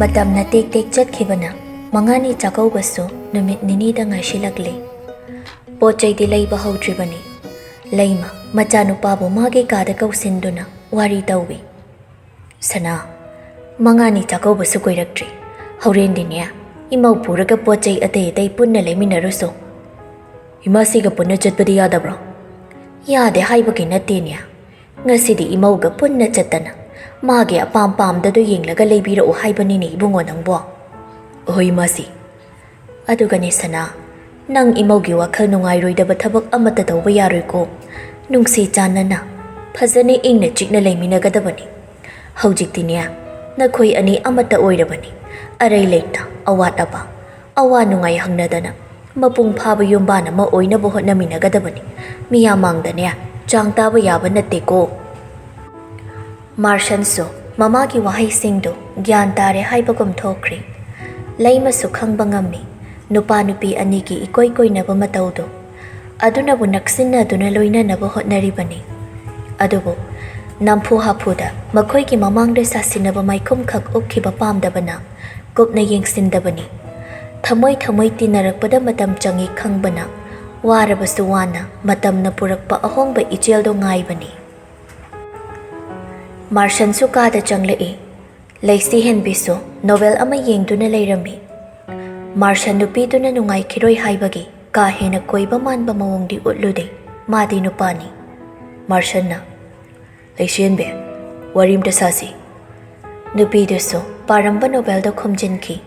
Matamna tek chatkibana mangani chakaubasu numit ninida ngaishilagli. Pochai di laiba hautribani. Laima machanupabu mage kada kausinduna wari tauwi. Sana mangani chakaubasu koiraktri. Haurendinya imau puraga pochai atay punna leminaruso. Imasiga punna chatpadi yadabra. Yade haibagi natenya. Ngasidi imauga punna chatana. Mage apam dadu yenglaga leibira o haibanini ibungo nangbo. Oy masi. Adugani sana. Nang imaugi wakal nungairoidaba thabak amata tawba yaroy ko. Nungsi chanana. Phazani ingna chikna leiminagadabani. Haujikti niya. Nakhoi ani amata oirabani. Aray leita awat apa. Awa nungai hangnadana. Mapung phaba yumbana ma oinaba hotnaminagadabani. Miyamangda niya. Chang taba yaba natte ko. Marshanso mamagi wahai singdo gyan tare haibagum thokri. Laima sukhang bangami. Nupa nupi anigi ikoi naba mataudo. Aduna bu naksinna duna loina naba hotnaribani. Adubo nampu hapuda makoi ki mamangde sasinaba maikum khak ukhiba pamdabana. Gupna yengsindabani. Thamoi tinarakpada matam changi khangbana. Warabasu wana matam na purakpa ahongba ijeldo ngaibani. Marshan sukada changlai. Laisi henbiso novel ama yengduna leirami. Marshan nupiduna nungai kiroi haibagi kahena koiba manba mawongdi utlude madi nupani. Marshan na Laisi henbe warim da sasi. Nupiduso paramba novel da khumjinki.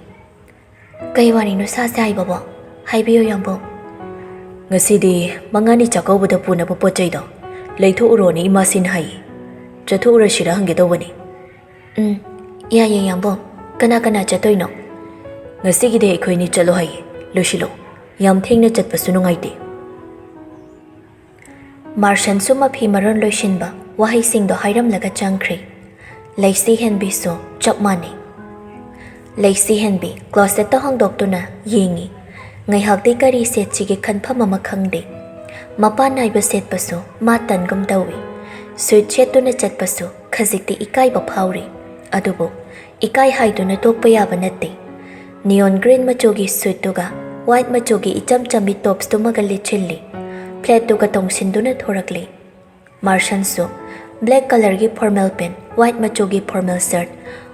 Kaiwani no sasi haibaba haibiyo yambo. Ngasidi mangani chakaubuda puna pochaido leitho uroni imasin hai. Chathu urashira hangedawani. Ya yambo kana chatoino. Ngasigide ikhoini chalo hai loshilo yam thengna chatpasu nungaite. Marshan suma phi maron loishinba wahai singdo hairamlaga changkhre. Laisi henbi so chapmani. Laisi henbi closet ta hangdoktuna yengi. Ngai hakti kari set chige khanpham ama khangde. Mapa naiba set paso matan gum dawi. Suit chetuna chatpaso khazikti ikai ba phawri. Adubo ikai haiduna tokpa yaba natte. Neon green machogi suit tuga white machogi icham chambi tops tumaga lichilli. Plate tuga tongsinduna thorakli. Marshan so black color gi formal pen, white machogi formal shirt,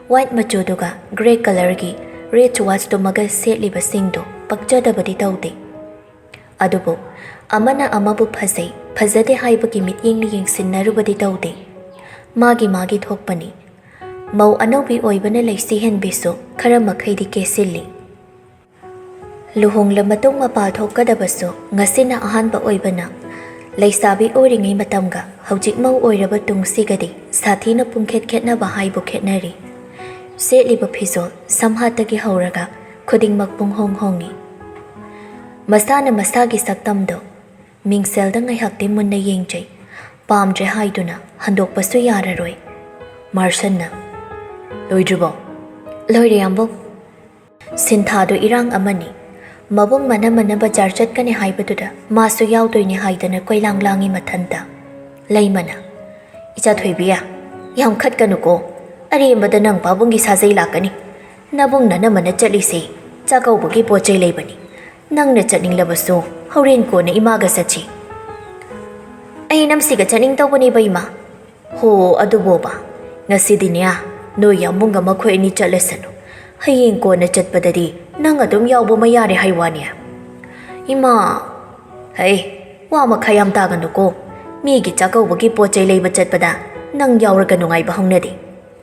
white macho tuga grey color gi rich watch tumaga setli basingdo pakjadabadi taude. Adubo amana amabu phazai phazade haibagi mityengli yengsinnarubadi taude. Magi thokpani. Mau anobi oibana laisi henbiso khara makhaidi kesilli. Luhongla matung mapa thokadabaso ngasina ahanba oibana. Laisabi oringai matamga haujik mau oiraba tungsigadi sathina pungkhet khetnaba haibu khetnari. Setliba phizol samhatagi hauraga khudingmak punghongi. Masana masagi saktamdo mingselda ngai hakte munna yengjai pamdre haiduna handokpasu yararoi. Marshanna loidrubo loire yambo sinthado irang amani mabung mana bajar chatkani haibaduda masu yaudoini haidana koilanglangi mathanta laimana icha thoibiya yam khatkanuko arembada nang babungi sajai lakani nabung nana mana chatlise chakaubugi pochai leibani nangna chatninglabasu horen ko na imaga sachi ai namsiga chaning tawbani baima ho aduboba ngasidinya no yamunga makhoi ni chalasanu hayeng ko na chatpadadi nang adum yawbo mayare haiwania ima hey wa makhayam taganuko migi chakaubugi pochai leiba chatpada nang yawraga nungai ba hongnadi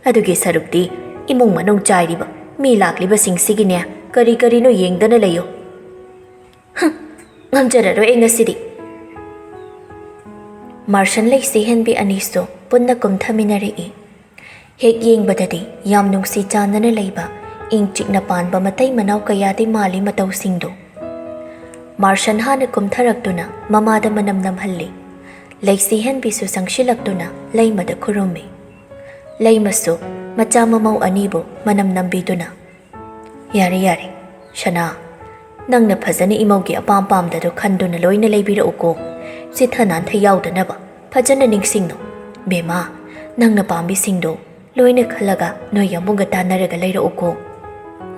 adugi sarukti imung manung chairiba mi lakliba singsigine kari no yengdana leyo ngamjararo engasidi. Marshan laisi henbi aniso punna kumthaminari e. Hek yengbadadi yam nungsi chanana leiba ing chikna panba matai manau kayadi mali matau singdo. Marshan hana kumtharaktuna mamada manam namhalli. Laisi henbi su sangshilakduna laimada kurumi. Laimasu machama mau anibo manam nambiduna. Yari shana. Nang na phazani imaugi apam-pamdado khanduna loina leibira uko sithanan thayawdanaba phajana ningsingno bema nang na pambi singdo loina khalaga noi yamunga tanaraga leira uko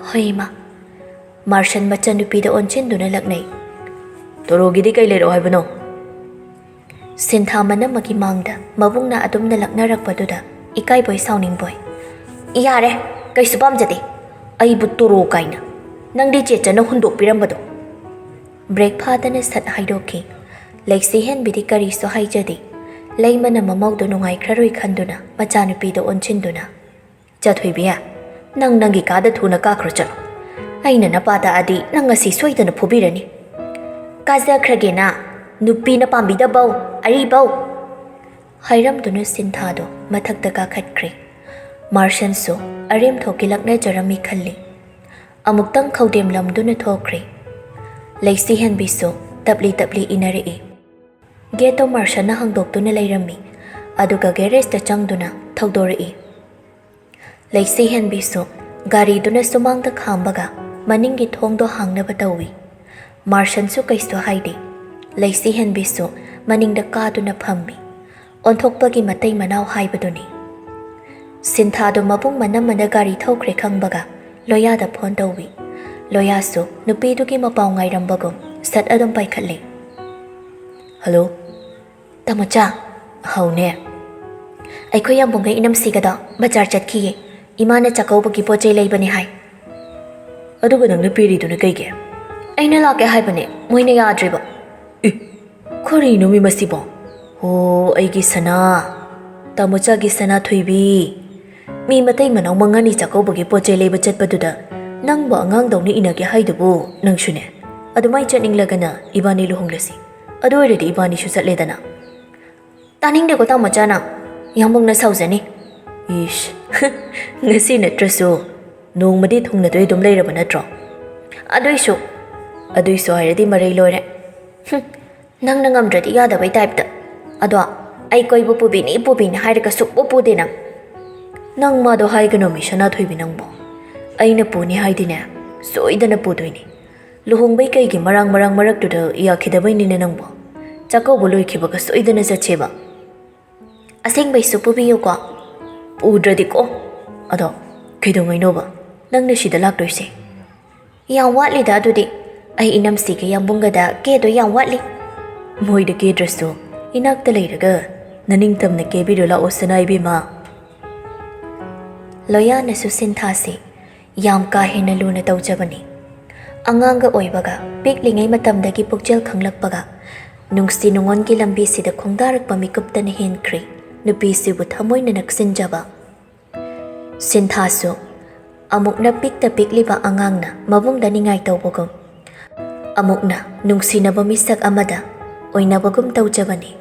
ꯍꯣꯏ ꯏꯃꯥ ꯃꯥꯔꯁꯟ ꯃꯆꯟꯅꯨꯄꯤꯗ ꯑꯣꯟꯁꯤꯟꯗꯨꯅ ꯂꯛꯅꯩ ꯇꯣꯔꯣꯒꯤꯗꯤ ꯀꯩ ꯂꯩꯔꯛꯑꯣ ꯍꯥꯏꯕꯅꯣ ꯁꯤꯟꯊꯥ ꯃꯅꯝꯃꯒꯤ ꯃꯥꯡꯗ ꯃꯕꯨꯡꯅ ꯑꯗꯨꯝꯅ ꯂꯛꯅꯔꯛꯄꯗꯨꯗ ꯏꯀꯥꯏꯕꯣꯏ ꯁꯥꯎꯅꯤꯡꯕꯣꯏ ꯌꯥꯔꯦ ꯀꯩꯁꯨ ꯄꯥꯝꯖꯗꯦ ꯑꯩꯕꯨ ꯇꯣꯔꯣ ꯀꯥꯏꯅ ꯅꯪꯗꯤ ꯆꯦꯆꯟꯅ ꯍꯨꯟꯗꯣꯛꯄꯤꯔꯝꯕꯗꯣ ꯕ꯭ꯔꯦꯛ ꯐꯥꯗꯅ ꯁꯠ ꯍꯥꯏꯗꯣꯛꯈꯤ ꯂꯩꯁꯤ ꯍꯦꯟꯕꯤꯗꯤ ꯀꯔꯤꯁꯨ ꯍꯥꯏꯖꯗꯦ ꯂꯩꯃꯅ ꯃꯃꯧꯗꯣ ꯅꯨꯡꯉꯥꯏꯈ꯭ꯔꯔꯣꯏ ꯈꯟꯗꯨꯅ ꯃꯆꯥꯅꯨꯄꯤꯗ ꯑꯣꯟꯁꯤꯟꯗꯨꯅ ꯆꯊꯣꯏꯕꯤꯌꯥ ꯅꯪꯒꯤ ꯀꯥꯗ ꯊꯨꯅ ꯀꯥꯈ꯭ꯔꯣ ꯆꯠꯂꯣ ꯑꯩꯅ ꯅꯄꯥ ꯇꯥꯛꯑꯗꯤ ꯅꯪ ꯉꯁꯤ ꯁꯣꯏꯗꯅ ꯐꯨꯕꯤꯔꯅꯤ ꯀꯥꯖꯈ꯭ꯔꯒꯦꯅ ꯅꯨꯄꯤꯅ ꯄꯥꯝꯕꯤꯗꯕꯧ ꯑꯔꯤꯕꯧ ꯍꯥꯏꯔꯝꯗꯨꯅ ꯁꯤꯟꯊꯥꯗꯣ ꯃꯊꯛꯇ ꯀꯥꯈꯠꯈ꯭ꯔꯦ ꯃꯥꯔꯁꯟꯁꯨ ꯑꯔꯦꯝ ꯊꯣꯛꯀꯤ ꯂꯛꯅꯖꯔꯝꯃꯤ ꯈꯜꯂꯤ ꯑꯃꯨꯛꯇꯪ ꯈꯧꯗꯦꯝ ꯂꯝꯗꯨꯅ ꯊꯣꯛꯈ꯭ꯔꯦ ꯂꯩꯁꯤ ꯍꯦꯟꯕꯤꯁꯨ ꯇꯞꯂꯤ ꯇꯞꯂꯤ ꯏꯅꯔꯛꯏ ꯒꯦꯠꯇꯣ ꯃꯥꯔꯁꯟꯅ ꯍꯥꯡꯗꯣꯛꯇꯨꯅ ꯂꯩꯔꯝꯃꯤ ꯑꯗꯨꯒ ꯒꯦꯔꯦꯖꯇ ꯆꯪꯗꯨꯅ ꯊꯧꯗꯣꯔꯛꯏ ꯂꯩꯁꯤ ꯍꯦꯟꯕꯤꯁꯨ ꯒꯥꯔꯤꯗꯨꯅ ꯁꯨꯃꯥꯡꯗ ꯈꯥꯝꯕꯒ ꯃꯅꯤꯡꯒꯤ ꯊꯣꯡꯗꯣ ꯍꯥꯡꯅꯕ ꯇꯧꯏ ꯃꯥꯔꯁꯟꯁꯨ ꯀꯩꯁꯨ ꯍꯥꯏꯗꯦ ꯂꯩꯁꯤ ꯍꯦꯟꯕꯤꯁꯨ ꯃꯅꯤꯡꯗ ꯀꯥꯗꯨꯅ ꯐꯝꯃꯤ ꯑꯣꯟꯊꯣꯛꯄꯒꯤ ꯃꯇꯩ ꯃꯅꯥꯎ ꯍꯥꯏꯕꯗꯨꯅꯤ ꯁꯤꯟꯊꯥꯗꯣ ꯃꯕꯨꯡ ꯃꯅꯝꯃꯅ ꯒꯥꯔꯤ ꯊꯧꯈ꯭ꯔꯦ ꯈꯪꯕꯒ ꯂꯣꯌꯥꯗ ꯐꯣꯟ ꯇꯧꯏ ꯂꯣꯌꯥꯁꯨ ꯅꯨꯄꯤꯗꯨꯒꯤ ꯃꯄꯥꯎ ꯉꯥꯏꯔꯝꯕꯒꯨꯝ ꯁꯠ ꯑꯗꯨꯝ ꯄꯥꯏꯈꯠꯂꯦ ꯍꯜꯂꯣ ꯇꯥꯃꯣꯆꯥ ꯍꯧꯅꯦ ꯑꯩꯈꯣꯏ ꯌꯥꯝꯕꯨꯡꯒ ꯏꯅꯝꯁꯤꯒꯗ ꯕꯖꯥꯔ ꯆꯠꯈꯤꯌꯦ ꯏꯃꯥꯅ ꯆꯥꯛꯀꯧꯕꯒꯤ ꯄꯣꯠ ꯆꯩ ꯂꯩꯕꯅꯦ ꯍꯥꯏ ꯑꯗꯨꯒ ꯅꯪꯅ ꯄꯤꯔꯤꯗꯨꯅ ꯀꯩꯒꯤ ꯑꯩꯅ ꯂꯥꯛꯀꯦ ꯍꯥꯏꯕꯅꯦ ꯃꯣꯏꯅ ꯌꯥꯗ꯭ꯔꯤꯕ ꯏ ꯀꯔꯤꯅꯣ ꯃꯤ ꯃꯁꯤꯕꯣ ꯍꯣ ꯑꯩꯒꯤ ꯁꯅꯥ ꯇꯥꯃꯣꯆꯥꯒꯤ ꯁꯅꯥ ꯊꯣꯏꯕꯤ ꯃꯤ ꯃꯇꯩ ꯃꯅꯥꯎ ꯃꯉꯥꯅꯤ ꯆꯥꯛꯀꯧꯕꯒꯤ ꯄꯣꯠ ꯆꯩ ꯂꯩꯕ ꯆꯠꯄꯗꯨꯗ ꯅꯪꯕꯨ ꯑꯉꯥꯡꯗꯧꯅ ꯏꯟꯅꯒꯦ ꯍꯥꯏꯗꯨꯕꯨ ꯅꯪꯁꯨꯅꯦ ꯑꯗꯨꯃꯥꯏ ꯆꯠꯅꯤꯡꯂꯒꯅ ꯏꯕꯥꯅꯤ ꯂꯨꯍꯣꯡꯂꯁꯤ ꯑꯗꯨ ꯑꯣꯏꯔꯗꯤ ꯏꯕꯥꯅꯤꯁꯨ ꯆꯠꯂꯦꯗꯅ ꯇꯥꯅꯤꯡꯗꯦꯀꯣ ꯇꯥꯃꯣꯆꯥꯅ ꯌꯥꯝꯕꯨꯡꯅ ꯁꯥꯎꯖꯅꯤ ꯏꯁ ꯉꯁꯤ ꯅꯠꯇ꯭ꯔꯁꯨ ꯅꯣꯡꯃꯗꯤ ꯊꯨꯡꯅꯗꯣꯏ ꯑꯗꯨꯝ ꯂꯩꯔꯕ ꯅꯠꯇ꯭ꯔꯣ ꯑꯗꯨꯏꯁꯨ ꯍꯥꯏꯔꯗꯤ ꯃꯔꯩ ꯂꯣꯏꯔꯦ ꯅꯪꯅ ꯉꯝꯗ꯭ꯔꯗꯤ ꯌꯥꯗꯕꯩ ꯇꯥꯏꯞꯇ ꯑꯗꯣ ꯑꯩ ꯀꯣꯏꯕ ꯄꯨꯕꯤꯅꯤ ꯍꯥꯏꯔꯒ ꯁꯨꯛꯄꯨ ꯄꯨꯗꯦ ꯅꯪ ꯃꯥꯗꯣ ꯍꯥꯏꯒꯅꯣꯃꯤ ꯁꯅꯥꯊꯣꯏꯕꯤ ꯅꯪꯕꯣ ꯑꯩꯅ ꯄꯨꯅꯤ ꯍꯥꯏꯗꯤꯅꯦ ꯁꯣꯏꯗꯅ ꯄꯨꯗꯣꯏꯅꯤ ꯂꯨꯍꯣꯡꯕꯩ ꯀꯩꯒꯤ ꯃꯔꯥꯡ ꯃꯔꯛꯇꯨꯗ ꯌꯥꯈꯤꯗꯕꯩꯅꯤꯅꯦ ꯅꯪꯕꯣ ꯆꯥꯛꯀꯧꯕ ꯂꯣꯏꯈꯤꯕꯒ ꯁꯣꯏꯗꯅ ꯆꯠꯁꯦꯕ ꯑꯁꯦꯡꯕꯩꯁꯨ ꯄꯨꯕꯤꯌꯨꯀꯣ ꯄꯨꯗ꯭ꯔꯗꯤꯀꯣ ꯑꯗꯣ ꯀꯩꯗꯧꯉꯩꯅꯣꯕ ꯅꯪꯅ ꯁꯤꯗ ꯂꯥꯛꯇꯣꯏꯁꯦ ꯌꯥꯝ ꯋꯥꯠꯂꯤꯗ ꯑꯗꯨꯗꯤ ꯑꯩ ꯏꯅꯝꯁꯤꯒ ꯌꯥꯝꯕꯨꯡꯒꯗ ꯀꯦꯗꯣꯏ ꯌꯥꯝ ꯋꯥꯠꯂꯤ ꯃꯣꯏꯗ ꯀꯦꯗ꯭ꯔꯁꯨ ꯏꯅꯥꯛꯇ ꯂꯩꯔꯒ ꯅꯅꯤꯡꯇꯝꯅ ꯀꯦꯕꯤꯔꯣ ꯂꯥꯛꯑꯣ ꯁꯅꯥ ꯏꯕꯦꯝꯃ ꯂꯣꯌꯥꯅꯁꯨ ꯁꯤꯟꯊꯥꯁꯤ ꯌꯥꯝ ꯀꯥ ꯍꯦꯟꯅ ꯂꯨꯅ ꯇꯧꯖꯕꯅꯤ ꯑꯉꯥꯡꯒ ꯑꯣꯏꯕꯒ ꯄꯤꯛꯂꯤꯉꯩ ꯃꯇꯝꯗꯒꯤ ꯄꯨꯛꯆꯦꯜ ꯈꯪꯂꯛꯄꯒ ꯅꯨꯡꯁꯤ ꯅꯨꯡꯉꯣꯟꯒꯤ ꯂꯝꯕꯤꯁꯤꯗ ꯈꯣꯡꯗꯥꯔꯛꯄ ꯃꯤꯀꯨꯞꯇꯅ ꯍꯦꯟꯈ꯭ꯔꯦ ꯅꯨꯄꯤꯁꯤꯕꯨ ꯊꯃꯣꯏꯅ ꯅꯛꯁꯤꯟꯖꯕ ꯁꯤꯟꯊꯥꯁꯨ ꯑꯃꯨꯛꯅ ꯄꯤꯛꯇ ꯄꯤꯛꯂꯤꯕ ꯑꯉꯥꯡꯅ ꯃꯕꯨꯡꯗ ꯅꯤꯡꯉꯥꯏ ꯇꯧꯕꯒꯨꯝ ꯑꯃꯨꯛꯅ ꯅꯨꯡꯁꯤꯅꯕ ꯃꯤꯁꯛ ꯑꯃꯗ ꯑꯣꯏꯅꯕꯒꯨꯝ ꯇꯧꯖꯕꯅꯤ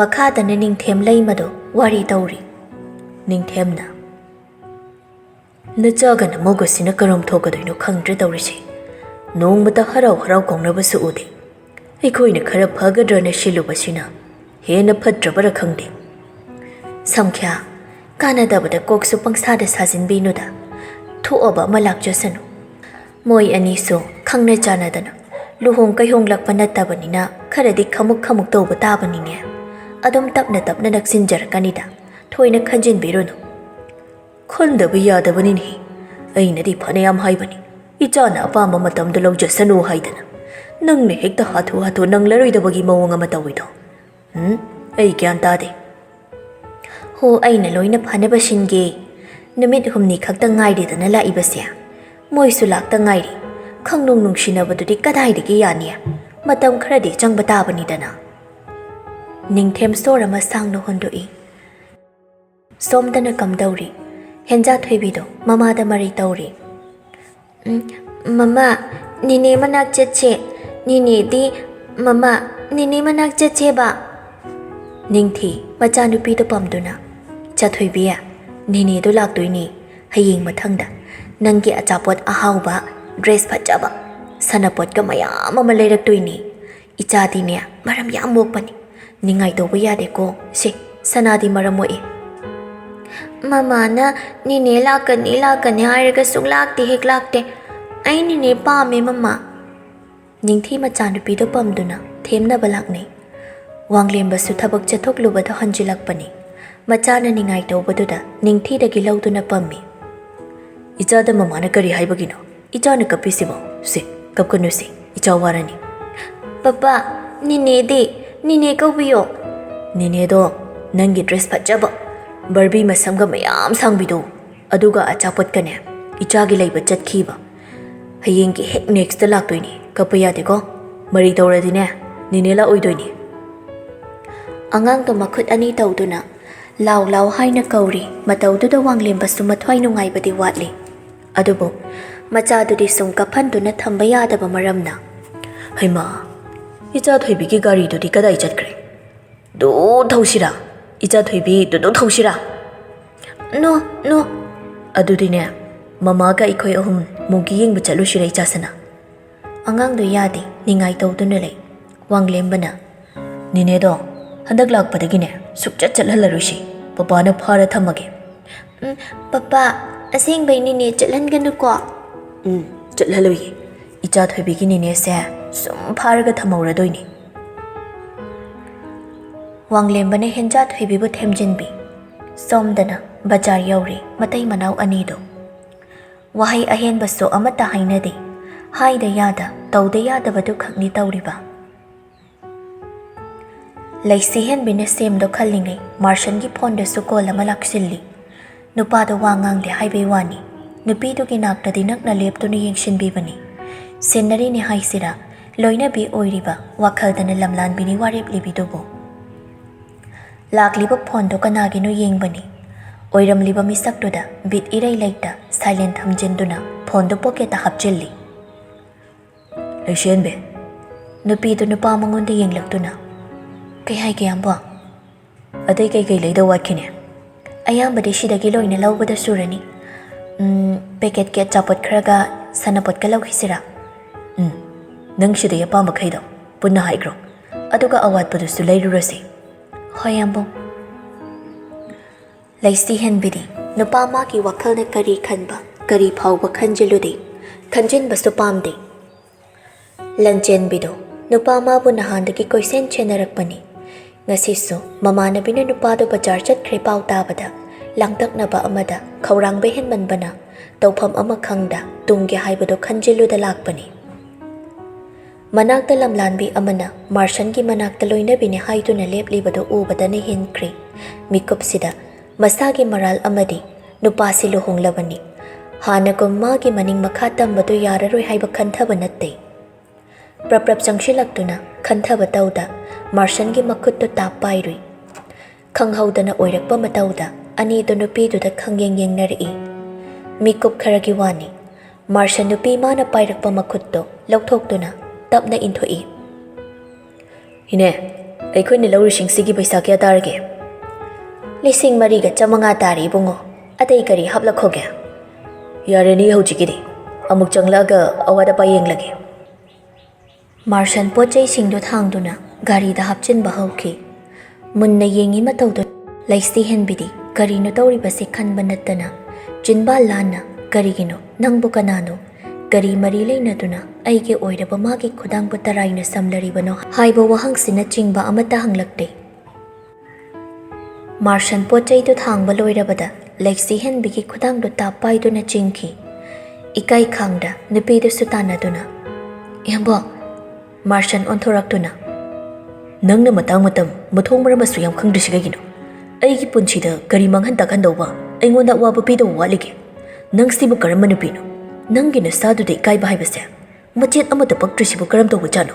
ꯃꯈꯥꯗꯅ ꯅꯤꯡꯊꯦꯝ ꯂꯩꯃꯗꯣ ꯋꯥꯔꯤ ꯇꯧꯔꯤ ꯅꯤꯡꯊꯦꯝꯅ ꯅꯆꯥꯒ ꯅꯃꯧꯒꯁꯤꯅ ꯀꯔꯝ ꯊꯣꯛꯀꯗꯣꯏꯅꯣ ꯈꯪꯗ꯭ꯔꯦ ꯇꯧꯔꯤꯁꯦ ꯅꯣꯡꯃꯇ ꯍꯔꯥꯎ ꯀꯧꯅꯕꯁꯨ ꯎꯗꯦ ꯑꯩꯈꯣꯏꯅ ꯈꯔ ꯐꯒꯗ꯭ꯔꯅ ꯁꯤꯜꯂꯨꯕꯁꯤꯅ ꯍꯦꯟꯅ ꯐꯠꯇ꯭ꯔꯕꯔ ꯈꯪꯗꯦ ꯁꯝꯈ꯭ꯌꯥ ꯀꯥꯟꯅꯗꯕꯗ ꯀꯣꯛꯁꯨ ꯄꯪꯁꯥꯗ ꯁꯥꯖꯤꯟꯕꯤꯅꯨꯗ ꯊꯣꯛꯑꯕ ꯑꯃ ꯂꯥꯛꯆꯁꯅꯨ ꯃꯣꯏ ꯑꯅꯤꯁꯨ ꯈꯪꯅ ꯆꯥꯟꯅꯗꯅ ꯂꯨꯍꯣꯡ ꯀꯩꯍꯣꯡꯂꯛꯄ ꯅꯠꯇꯕꯅꯤꯅ ꯈꯔꯗꯤ ꯈꯃꯨꯛ ꯇꯧꯕ ꯇꯥꯕꯅꯤꯅꯦ ꯑꯗꯨꯝ ꯇꯞꯅ ꯅꯛꯁꯤꯟꯖꯔꯛꯀꯅꯤꯗ ꯊꯣꯏꯅ ꯈꯟꯖꯤꯟꯕꯤꯔꯨꯅꯨ ꯈꯟꯗꯕ ꯌꯥꯗꯕꯅꯤꯅꯦ ꯑꯩꯅꯗꯤ ꯐꯅꯌꯥꯝ ꯍꯥꯏꯕꯅꯤ ꯏꯆꯥꯅ ꯑꯄꯥꯝꯕ ꯃꯇꯝꯗ ꯂꯧꯖꯁꯅꯨ ꯍꯥꯏꯗꯅ ꯅꯪꯅ ꯍꯦꯛꯇ ꯍꯥꯊꯨ ꯅꯪꯂꯔꯣꯏꯗꯕꯒꯤ ꯃꯑꯣꯡ ꯑꯃ ꯇꯧꯏꯗꯣ ꯑꯩ ꯒ꯭ꯌꯥꯟ ꯇꯥꯗꯦ ꯍꯣ ꯑꯩꯅ ꯂꯣꯏꯅ ꯐꯅꯕ ꯁꯤꯟꯒꯦ ꯅꯨꯃꯤꯠ 8 ꯈꯛꯇ ꯉꯥꯏꯔꯦꯗꯅ ꯂꯥꯛꯏꯕꯁꯦ ꯃꯣꯏꯁꯨ ꯂꯥꯛꯇ ꯉꯥꯏꯔꯤ ꯈꯪꯅꯨꯡ ꯅꯨꯡꯁꯤꯅꯕꯗꯨꯗꯤ ꯀꯗꯥꯏꯗꯒꯤ ꯌꯥꯅꯤ ꯃꯇꯝ ꯈꯔꯗꯤ ꯆꯪꯕ ꯇꯥꯕꯅꯤꯗꯅ ꯅꯤꯡꯊꯦꯝ ꯁꯣꯔ ꯑꯃ ꯁꯥꯡꯅ ꯍꯣꯟꯗꯣꯛꯏ ꯁꯣꯝꯗꯅ ꯀꯝꯗꯧꯔꯤ ꯍꯦꯟꯖꯥ ꯊꯣꯏꯕꯤꯗꯣ ꯃꯃꯥꯗ ꯃꯔꯩ ꯇꯧꯔꯤ ꯃꯃꯥ ꯅꯤꯅꯦ ꯃꯅꯥꯛ ꯆꯠꯁꯦ ꯅꯤꯅꯦꯗꯤ ꯃꯃꯥ ꯅꯤꯅꯦ ꯃꯅꯥꯛ ꯆꯠꯁꯦꯕ ꯅꯤꯡꯊꯤ ꯃꯆꯥꯅꯨꯄꯤꯗꯣ ꯄꯝꯗꯨꯅ ꯆꯊꯣꯏꯕꯤ ꯅꯤꯅꯦꯗꯣ ꯂꯥꯛꯇꯣꯏꯅꯤ ꯍꯌꯦꯡ ꯃꯊꯪꯗ ꯅꯪꯒꯤ ꯑꯆꯥꯄꯣꯠ ꯑꯍꯥꯎꯕ ꯗ꯭ꯔꯦꯁ ꯐꯖꯕ ꯁꯅꯄꯣꯠꯀ ꯃꯌꯥꯝ ꯑꯃ ꯂꯩꯔꯛꯇꯣꯏꯅꯤ ꯏꯆꯥꯗꯤꯅꯦ ꯃꯔꯝ ꯌꯥꯝ ꯃꯣꯛꯄꯅꯤ ꯅꯤꯡꯉꯥꯏ ꯇꯧꯕ ꯌꯥꯗꯦꯀꯣ ꯁꯅꯥꯗꯤ ꯃꯔꯝ ꯃꯣꯛꯏ ꯃꯃꯥꯅ ꯅꯤꯅꯦ ꯂꯥꯛꯀꯅꯤ ꯍꯥꯏꯔꯒ ꯁꯨꯡꯂꯥꯛꯇꯤ ꯍꯦꯛ ꯂꯥꯛꯇꯦ ꯑꯩ ꯅꯤꯅꯦ ꯄꯥꯝꯃꯦ ꯃꯃꯥ ꯅꯤꯡꯊꯤ ꯃꯆꯥꯅꯨꯄꯤꯗꯣ ꯄꯝꯗꯨꯅ ꯊꯦꯝꯅꯕ ꯂꯥꯛꯅꯩ ꯋꯥꯡꯂꯦꯝꯕꯁꯨ ꯊꯕꯛ ꯆꯠꯊꯣꯛꯂꯨꯕꯗ ꯍꯟꯖꯤꯜꯂꯛꯄꯅꯤ ꯃꯆꯥꯅ ꯅꯤꯡꯉꯥꯏ ꯇꯧꯕꯗꯨꯗ ꯅꯤꯡꯊꯤꯗꯒꯤ ꯂꯧꯗꯨꯅ ꯄꯝꯃꯤ Ichada mamana kari haibagino. Ichana kapisimo. Si, kapkanusi. Icha warani. Papa, nine kaubiyo. Nine do, nangi dress pajaba. Barbie masamga mayam sangbido. Aduga achapot kane. Ichagi laiba chatkhiba. Hayengki hek next laktoini. Kapayade ko. Mari tawradine. Nine la oidoini. Angang to makut ani tawduna. Law haina kauri. Matawduda Wanglemba sumathwai nungaibadi watli. Adubo, machadudi sum kaphanduna thamba yadaba maramna. Haima, icha thoibigi gari dudi kadai chatkre. Do thaushira. Icha thoibi do thaushira. No. Adudine, mama ga ikoi ahum mugi yengba chalushira ichasana. Angang do yadi ningai tawduna lei. Wanglemba na. Nine do, handak lakpadagine sukchat chalhalarushi. Papa na phara thamage. Papa, asing bay nine chalhanganu ko. Chalhalui. Icha thoibigi nine se sum pharaga thamawradoini. Wanglemba na henja thoibibu themjinbi. Somdana bajar yauri matai manaw anido. Wahay ahenba so amata hainadi. Haida yada tawda yada badu khakni tawriba. Laisihen bina semdo khalingai Martian gi phone da sukola malaksilli. Nupada wangang de highway wani. Nupidu gi nakta dinak na lepto ni yengshin bibani. Senari ni haisira loina bi oiriba wakhal dana Lamlanbi ni warep libidobo. Lakliba phone do kanagi no yengbani. Oiram liba misak do da bit irai laita silent hamjenduna phone do pocket a hapchilli. Laishen be. Nupidu nupa mangonda yenglaktuna. Kay hay kayang buwang. Aday kay layda wakine. Ayang bade shidagi loina lawbada surani. Peket ke chapot karaga sanapot ka lawhisira. Nang shida yapamba kaydo. Punna haigro. Aduga awat padu sulay rurasi. Hoyang buwang. Laisihen bidi. Nupama ki wakal na kari kanba. Kari pawba kanjiludi. Kanjin basto pamdi. Lanchen bido. Nupama bu nahandagi koisen chenarakpani. Ngasiso, mamana bina nupado bajar chatkre pau tabada, langtak na ba amada, kaurang behen manbana, tawpam ama khangda, tungge haibado kanjiluda lakpani. Manakta Lamlanbi amana, Martian gi manakta loina bini haitu na leplibado ubada ni hinkri, mikupsida, masagi maral amadi, nupasi luhong labani, hana magi maning makatam bado yararoi haiba kantaba natte. Prap sangshilagtuna, kantaba tawda, Martian gi makutto tapairui. Khanghawdana oirakpa matawda, ani do nupiduda khangyeng nari. Mikup kharagi wani, Martian nupi mana pairakpa makutto, lauthokduna, tapna inthoi. Hine, aikoi ni laurising sigi paisa kya tarage. Lising mariga chamanga tari bungo, atay kari haplakhoge. Yare ni hujikidi, amuk changlaga awada payeng lagi. Martian pochai singdo thangduna, gari da hapchin bahauki. Munna yengi matawdo, laisihen bidi, gari no tauri basi khan banatana, jinba lana, gari gino, nang bukanano, gari marilay na duna, ay ke oira bamagi kudang butaray na samlari bano, haiba wahang sinachingba amata hanglakte. Martian pochai do thang baloira bada, laisihen bigi kudang do tapay do na chingki. Ikay khangda, nipido sutana duna. Yambo, Martian onthoraktuna. Nang na matang mathong maramasu yam khangdishigagino. Aigi punchida gari manghan takhandoba, aingonda waba pido walige. Nang sibu karamanu pino. Nang gina sadu de kai bahai base. Machet amata pagtrisibu karam to wajano.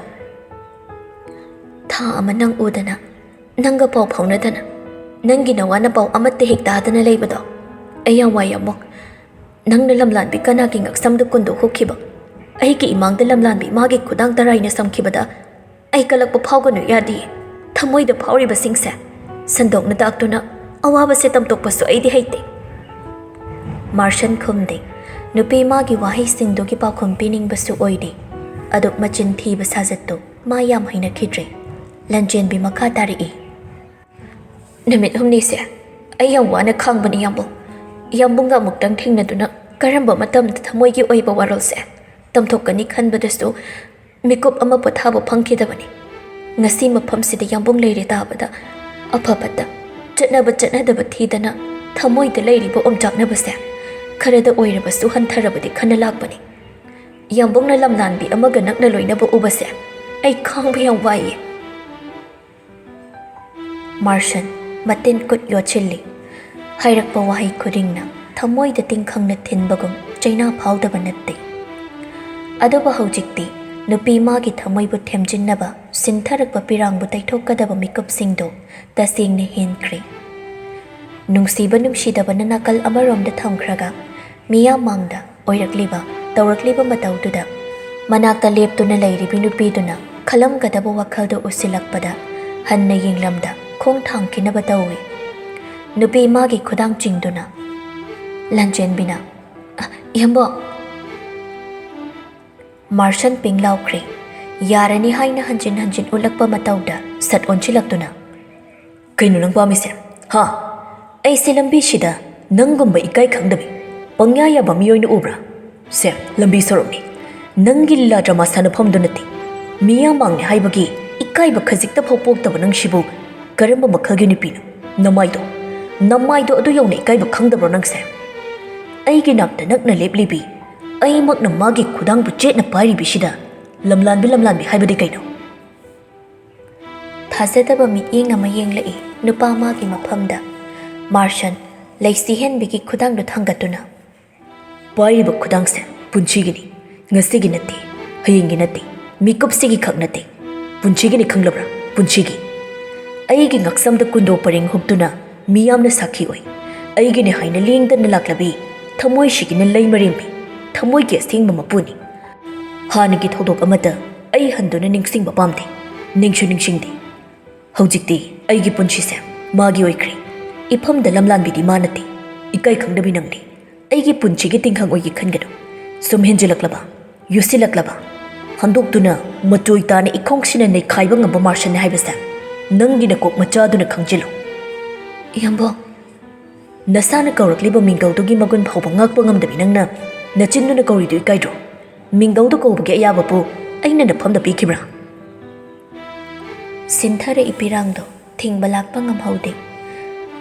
Tha ama nang udana. Nanga pau phaunadana. Nang gina wana pau amatte hekdadana leibado. Aya wayamok. Nang na Lamlanbi kanagi ngaksam do kundo hukhiba. Aigi imangda Lamlanbi magi kudang taray na samkibada. Ay kalagpa phawgano yadi. Thamoy da phawri basingse. Sandok na daakto na awaba se tamtok paso ay di haite. Martian khumde. Nupi magi wahay singdo ki paukhum pining basu oide. Adok machin thi basazato mayam hina kidre. Lanchen bi makatari e. Namit humni se. Ay yang wana khang bani yambo. Yambo nga muktang ting na duna karamba matam thamoy ki oiba warol se. Tamtok kani khan badasto Mikup ama pathaba phangkidabani. Ngasi mafam sida yambong leire tabada afabada chatnaba thidana thamoy da leiribo omjaknaba se Khardah ओइरबसु हंथरबदि खना लाकपनि यंबोंगना लमलानबी अमगा नकना लोइनबो उबसे ऐ खांबे याम वाइये मार्शन मतिन कुट योचिल्ली हाइरकपा वाहै खुदिंगना थमोइदा तिंखंगना थिनबगुम चैना फाउदबा नत्ते अदुबा हौजिक्ति नुपी मागी थमोइबु थेमजिन्नबा सिंथरकपा पिरांगबु तैथोकदबा मिकपसिंगदो तसेंगना हेनख्रे नुंगसीबा नुंगसीदबना नाकल अमरोमदा थमख्रगा मिया मांगदा ओइरकलिबा तौरकलिबा मतौदुदा मनाक्ता लेप्तुना लैरिबि नुपीदुना खलमगदबा वखलदो उसिलकपदा हन्ना यिंगलमदा खोंग थांखिनबा तौwi नुपी मागी खुदांग चिंगदुना लंजेनबिना यंबो मार्शन पिंगलाउख्रे यारनी हाइना हंजिन हंजिन उलकपा मतौदा सत ओंचिलक्तुना can नंग पामिसे हा ऐसे लंबी सिदा नंगुंबा इकाई खंगदबि पंग्या याबा मियोइना उब्रा से लंबी सरोमनी नंगी लीला ड्रामा सानफमदु नति मिया मांगने हाइबगी इकाइबा खजिकता फोपोक्तबा नंगसिबु करम्बा मखलगी नुपीनो नमाइदो अदु यौना इकाइबा खंगदब्रो नंगसे ऐगी नाक्ता नकना लेपलिबि ऐमकना मागी खुदांगबु चेतना पाइरिबिसिदा लमलानबि हाइबदि कैनो थाजदबा मियेंग अमा येंगलई नुपा मागी मफमदा मार्शन लैसिहेनबिगी खुदांगदु थांगतुना पाइरिबा खुदांगसे पुंचिगिनी ngasiगी natti hayingi natti mikupsigi khak natti punchigi ni khanglabra punchigi aigi ngaksamda kundo paring hubtuna miyamna sakhi oi aigi ni haina lingda na laklabi thamoi shigi na leimarimbi thamoi ge singba mapuni hanigi thodok amata ai handuna ningsingba pamde ningsingde hojikti aigi punchi se magi oikri ifamda lamlanbi di manati ikai khangdabi nangni aigi punchigi tinghang oigi khangado sumhenjilaklaba युसिलक्लबा हंदोक्तुना मचोई ताने इखोंगसिना नै खाइबा ngamba मार्शन हाइबसा नंगी न Coke मचादुना खंजिलो यंबो नसाना कौरकलिबा मिंगौदुगी मगुन फावबा ngakpa ngamdabi nangna नचिन्दुना कौरिदु इकाइद्रो मिंगौदु कौबगे अयाबपु अइना नफमदा पिखिब्रा सिंथरे इपिरांगदो थिंगबा Lakpa ngamhaude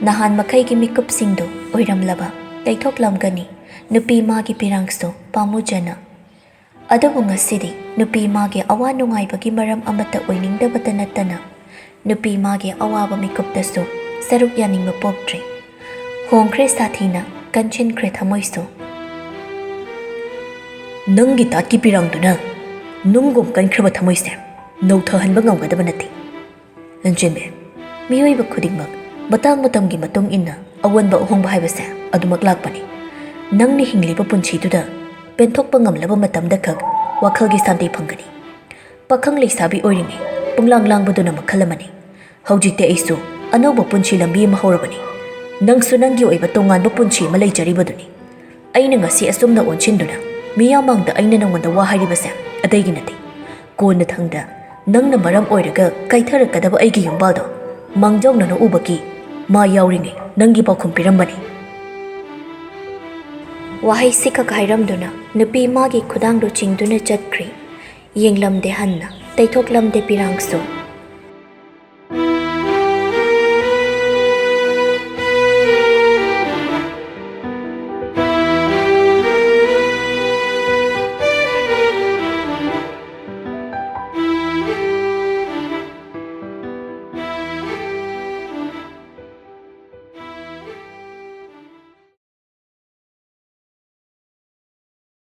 नहान मखैगी मिकुपसिंगदो ओइरमलबा तैथोकलमगनी नुपी मागी पिरांगसो पामुजना अदबु ngasidi nupi magi awa nungaibagi maram amata oiningdabata nattana nupi magi awaba mikuptasu saruk yaningba poktre hongkhre sathina kanchinkre thamoisu nangi tatki pirangduna nungum kankhriba thamoise nouthahanba ngamgadaba nati lanjembe miyoiba khudingmak batang matamgi matung inna awanba ohongba haibase adumak lakpani nangni hingliba punchiduda पेंथोकपा ngamlaba matamda khak wakhagi santi phangani pakhang leisabi oiringi punglang langbaduna makhalamani hojikte aisu anoba punchi lambi ma horabani nangsu nangi oiba tongan ba punchi ma leijaribaduni aina ngasi asumna onchinduna miyamangda aina nangwanda wa haribase adaigi nati konna thangda nangna maram oiraga kaitharakadaba aigi yumbaldo mangjongna no ubaki ma yauringi nangi pakhum pirambani वाहै सिखा घायरमदुना नुपी मागी खुदांगदो चिंगदुना चटख्री येंगलमदे हन्ना तैथोकलमदे पिरांगसो